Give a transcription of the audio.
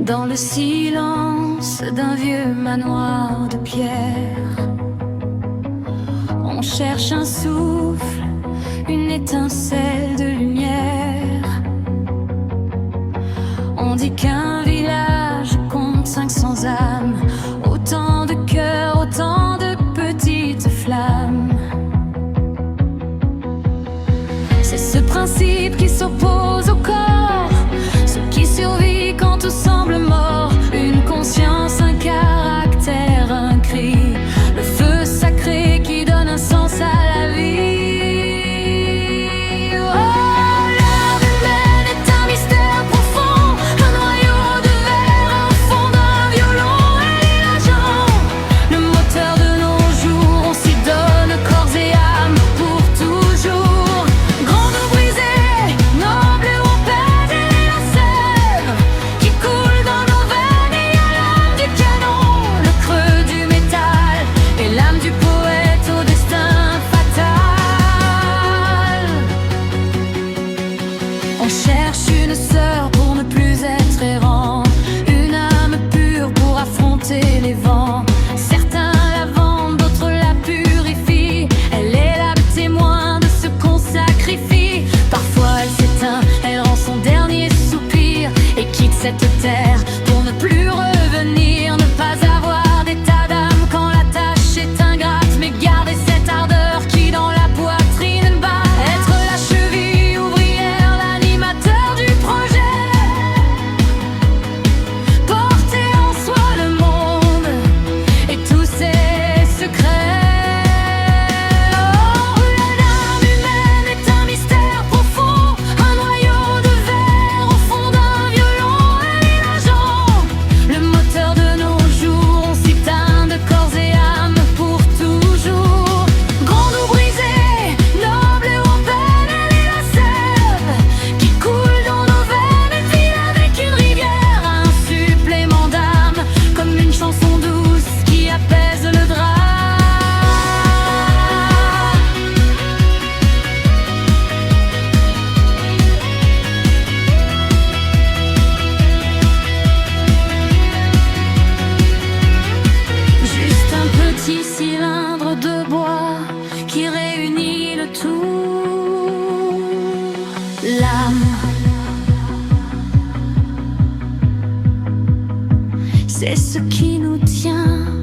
dans le silence d'un vieux manoir de pierre. On cherche un souffle, une étincelle de lumière. On dit qu'un village compte 500 âmes, autant de cœurs, autant de petites flammes. C'est ce principe qui s'oppose au corps, ce qui survit quand tout semble mort. Une conscience, un caractère, un cri, le feu sacré qui donne un sens à la vie. Oh, l'âme humaine est un mystère profond, un noyau de verre, un fond d'un violon. Elle est l'agent, le moteur de nos jours. On s'y donne corps et âme pour toujours. Grande ou brisée, noble ou en peine, elle est la sève qui coule dans nos veines. Et y a l'âme du canon, le creux du métal, et l'âme du poète au destin fatal. On cherche une sœur pour ne plus être errant, une âme pure pour affronter les vents. Certains la vendent, d'autres la purifient. Elle est l'âme témoin de ce qu'on sacrifie. Parfois elle s'éteint, elle rend son dernier soupir et quitte cette terre pour ne plus revenir. Ne pas avoir d'état d'âme quand la tâche est ingrate, mais garder cette ardeur qui dans la poitrine bat. Être la cheville ouvrière, l'animateur du projet, porter en soi le monde et tous ses secrets. Oh, l'âme humaine est un mystère profond, un noyau de verre au fond d'un violon. Elle est l'agent, le moteur de nos jours. On s'y teint de corps et âme pour toujours. Grande ou brisée, noble ou en peine, elle est la sève qui coule dans nos veines et file avec une rivière, un supplément d'âme, comme une chanson douce qui apaise le drame. Juste un petit cylindre de bois qui réunit le tout. L'âme, c'est ce qui nous tient.